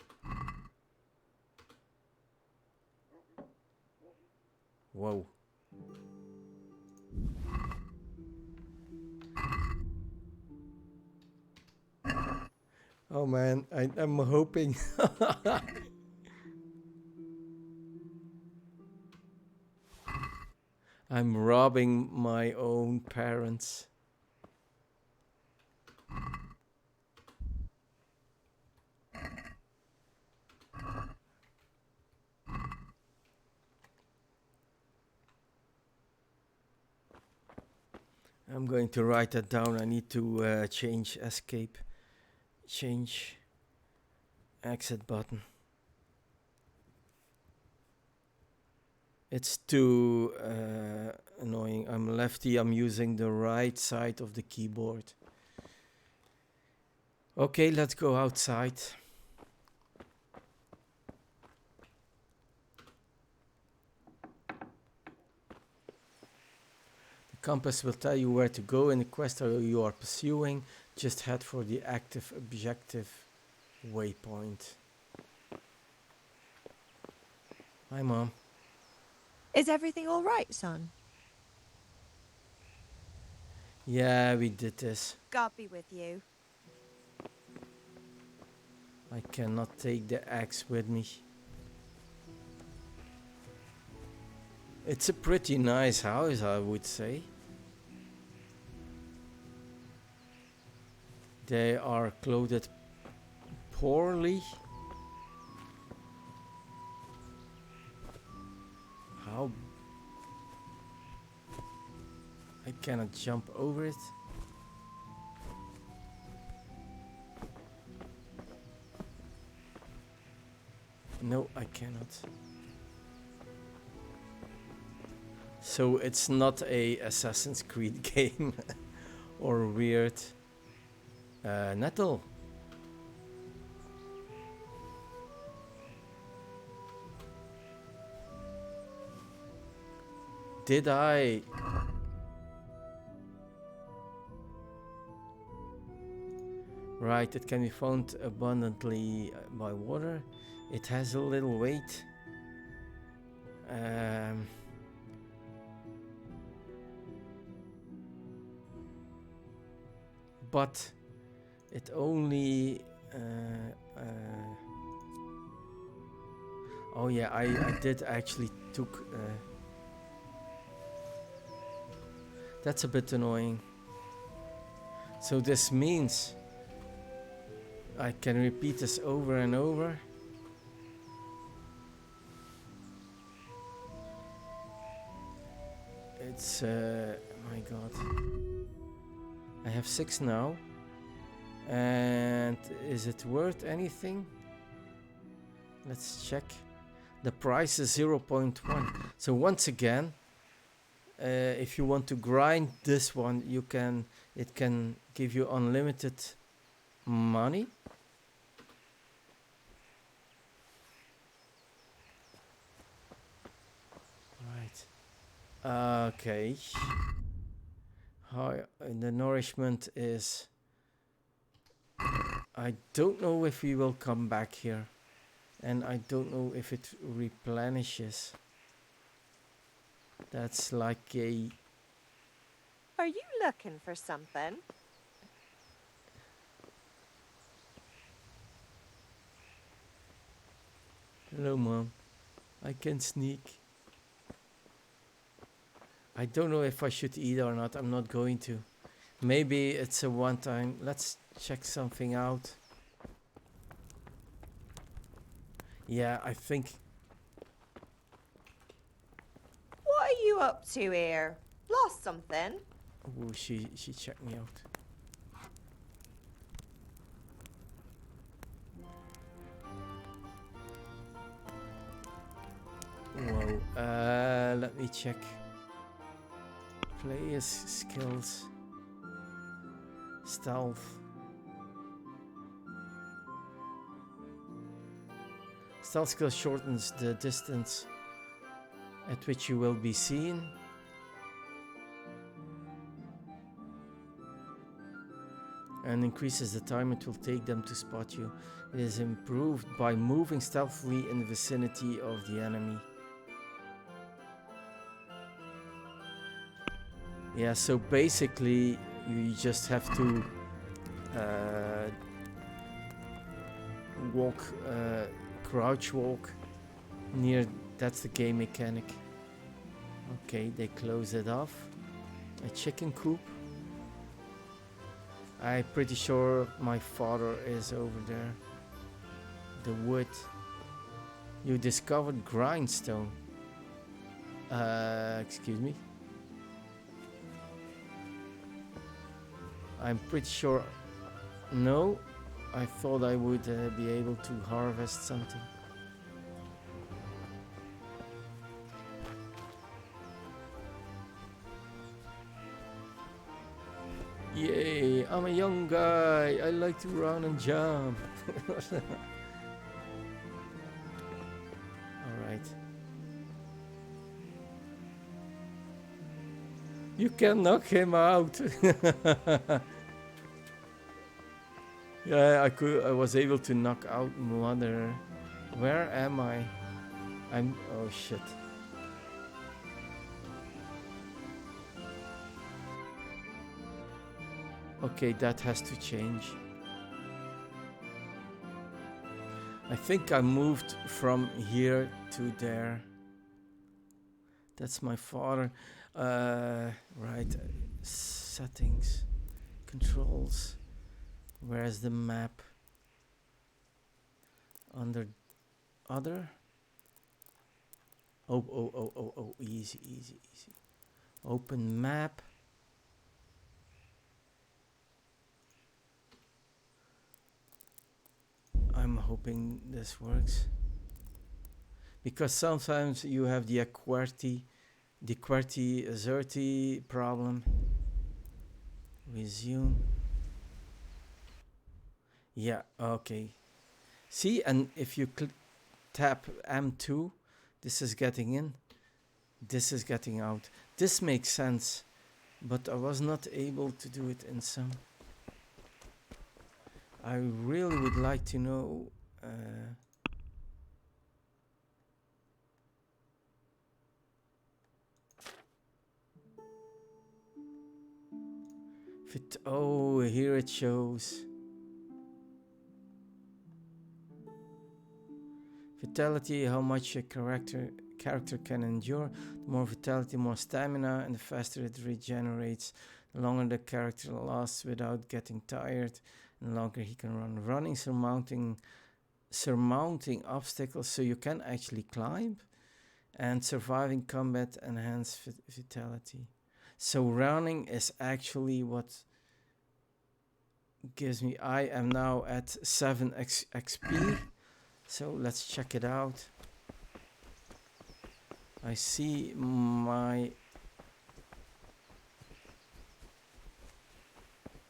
[SPEAKER 2] Whoa. Oh man, I'm hoping. I'm robbing my own parents. I'm going to write that down. I need to change escape. Change exit button. It's too annoying. I'm lefty. I'm using the right side of the keyboard. Okay, let's go outside. The compass will tell you where to go in the quest you are pursuing. Just head for the active objective waypoint. Hi, Mom.
[SPEAKER 4] Is everything all right, son?
[SPEAKER 2] Yeah, we did this.
[SPEAKER 4] God be with you.
[SPEAKER 2] I cannot take the axe with me. It's a pretty nice house, I would say. They are clothed poorly. How? I cannot jump over it. No, I cannot. So it's not a Assassin's Creed game or weird nettle. Did I? Right, it can be found abundantly by water. It has a little weight. But it only oh yeah, I did actually took that's a bit annoying. So this means I can repeat this over and over. It's my god. I have 6 now. And is it worth anything? Let's check. The price is 0.1. So once again, if you want to grind this one, you can. It can give you unlimited money. Right. Okay. How the nourishment is. I don't know if we will come back here, and I don't know if it replenishes. That's like a.
[SPEAKER 4] Are you looking for something?
[SPEAKER 2] Hello, Mom. I can sneak. I don't know if I should eat or not. I'm not going to. Maybe it's a one time. Let's check something out. Yeah, I think.
[SPEAKER 4] What are you up to here? Lost something?
[SPEAKER 2] Oh, she checked me out. Whoa. Let me check. Players skills. Stealth. Stealth skill shortens the distance at which you will be seen. And increases the time it will take them to spot you. It is improved by moving stealthily in the vicinity of the enemy. Yeah, so basically you just have to walk, crouch walk near. That's the game mechanic. Okay, they close it off. A chicken coop. I'm pretty sure my father is over there. The wood. You discovered grindstone. Excuse me. I'm pretty sure. No, I thought I would be able to harvest something. Yay, I'm a young guy. I like to run and jump. Alright. You can knock him out. Yeah, I was able to knock out Mother. Where am I? Oh shit. Okay, that has to change. I think I moved from here to there. That's my father. Right. Settings. Controls. Where's the map? Under other? Oh, easy. Open map. I'm hoping this works. Because sometimes you have the QWERTY problem. Resume. Yeah, okay. See, and if you tap M2, this is getting in, this is getting out. This makes sense, but I was not able to do it in some. I really would like to know. Oh, here it shows. Vitality, how much a character can endure. The more vitality, more stamina, and the faster it regenerates. The longer the character lasts without getting tired, and the longer he can run. Running, surmounting obstacles, so you can actually climb, and surviving combat enhance vitality. So running is actually what gives me, I am now at 7 XP. So let's check it out. I see my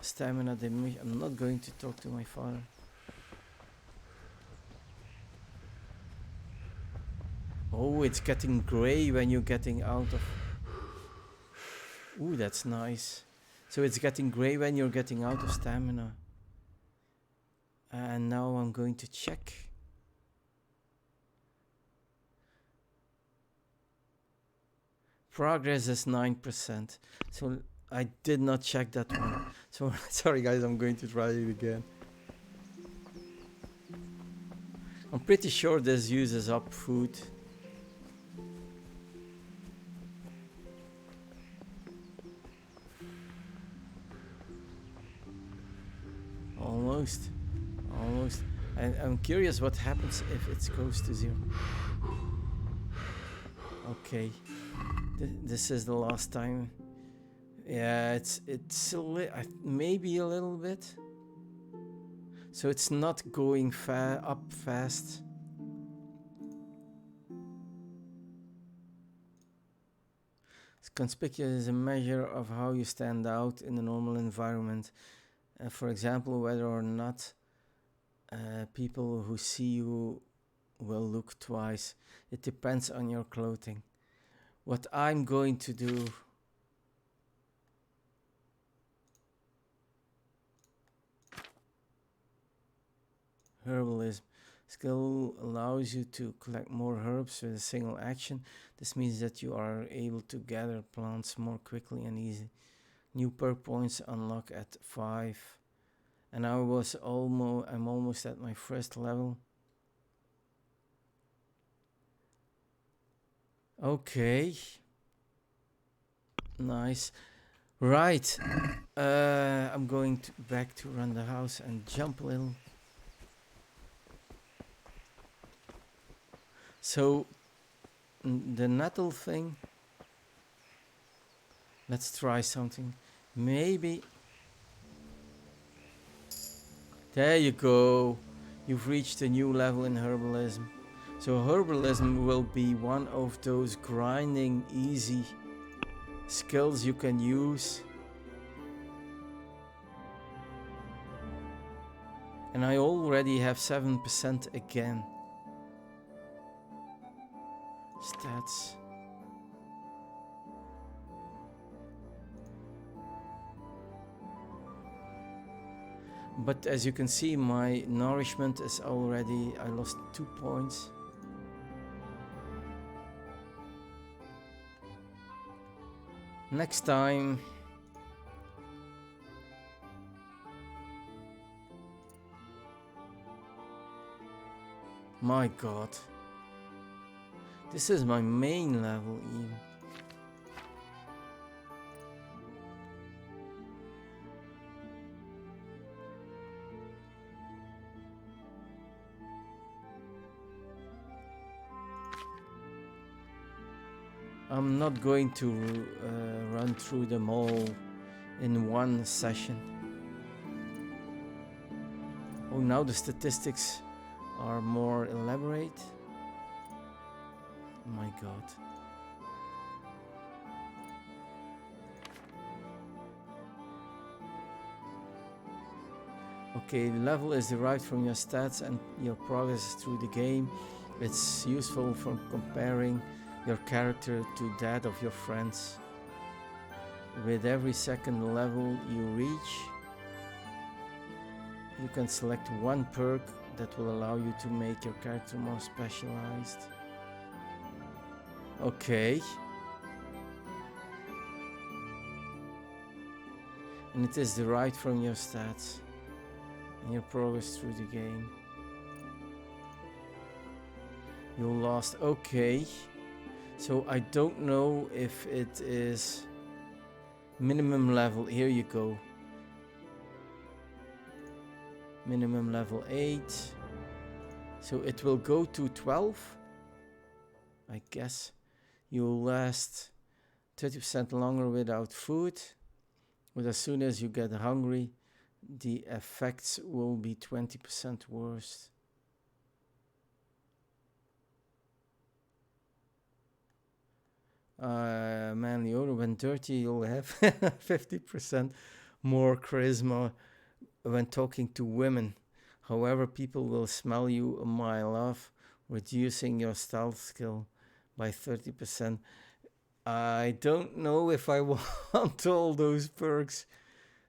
[SPEAKER 2] stamina diminish. I'm not going to talk to my father. Oh, it's getting grey when you're getting out of... Ooh, that's nice. So it's getting grey when you're getting out of stamina. And now I'm going to check. Progress is 9%. So I did not check that one. So sorry guys, I'm going to try it again. I'm pretty sure this uses up food. Almost. I'm curious what happens if it goes to 0. Okay. This is the last time. Yeah, it's maybe a little bit. So it's not going up fast. It's conspicuous as a measure of how you stand out in the normal environment. For example, whether or not people who see you will look twice. It depends on your clothing. What I'm going to do... Herbalism. Skill allows you to collect more herbs with a single action. This means that you are able to gather plants more quickly and easily. New perk points unlock at 5. And I'm almost at my first level. Okay. Nice. Right. I'm going back to run the house and jump a little. So, the nettle thing. Let's try something. Maybe. There you go. You've reached a new level in herbalism. So herbalism will be one of those grinding easy skills you can use. And I already have 7% again. Stats. But as you can see, my nourishment is already, I lost 2 points. Next time. My God. This is my main level even. I'm not going to run through them all in one session. Oh, now the statistics are more elaborate. Oh my God. Okay, the level is derived from your stats and your progress through the game. It's useful for comparing your character to that of your friends. With every second level you reach, you can select one perk that will allow you to make your character more specialized. Okay. And it is derived from your stats and your progress through the game. You lost. Okay. So I don't know if it is minimum level. Here you go. Minimum level 8. So it will go to 12. I guess. You'll last 30% longer without food. But as soon as you get hungry, the effects will be 20% worse. Man, the odor when dirty, you'll have 50% more charisma when talking to women. However, people will smell you a mile off, reducing your stealth skill by 30%. I don't know if I want all those perks.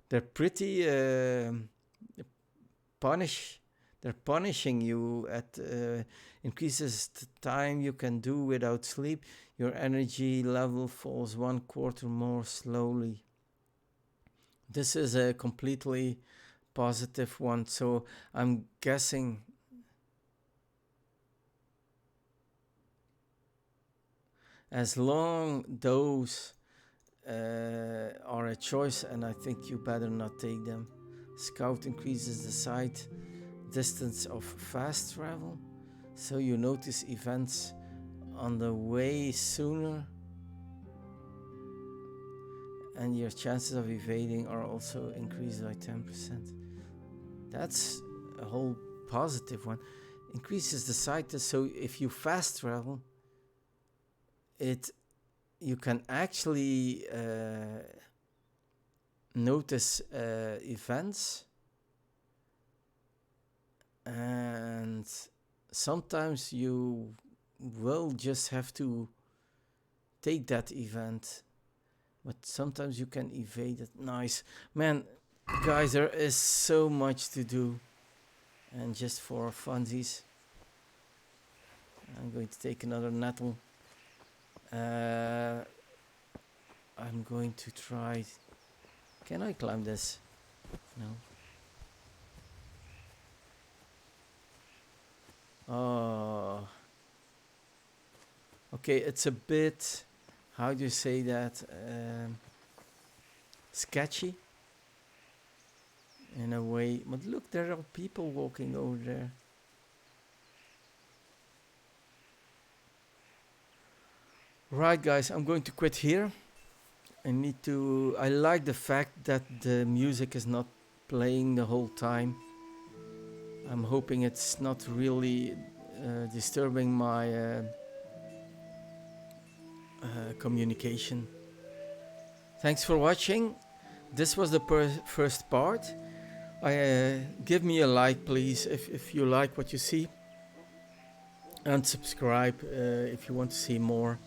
[SPEAKER 2] They're pretty They're punishing you at increases the time you can do without sleep. Your energy level falls 1/4 more slowly. This is a completely positive one, so I'm guessing as long those are a choice, and I think you better not take them. Scout increases the sight distance of fast travel, so you notice events on the way sooner, and your chances of evading are also increased by 10%. That's a whole positive one. Increases the sight, so if you fast travel, you can actually notice events, and sometimes you will just have to take that event, but sometimes you can evade it. Nice. Man, guys, there is so much to do, and just for funsies, I'm going to take another nettle. I'm going to try. Can I climb this? No. Oh. Okay, it's a bit, how do you say that? Sketchy in a way. But look, there are people walking over there. Right, guys, I'm going to quit here. I like the fact that the music is not playing the whole time. I'm hoping it's not really disturbing my communication. Thanks for watching. This was the first part. Give me a like, please, if you like what you see. And subscribe if you want to see more.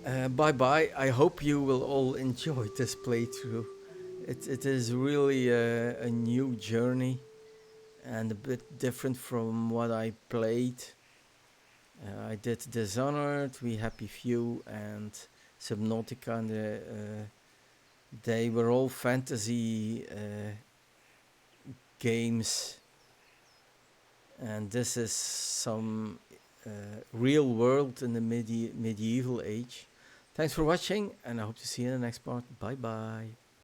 [SPEAKER 2] Bye-bye. I hope you will all enjoy this playthrough. It is really a new journey and a bit different from what I played. I did Dishonored, We Happy Few, and Subnautica, and they were all fantasy games. And this is some real world in the medieval age. Thanks for watching, and I hope to see you in the next part. Bye bye.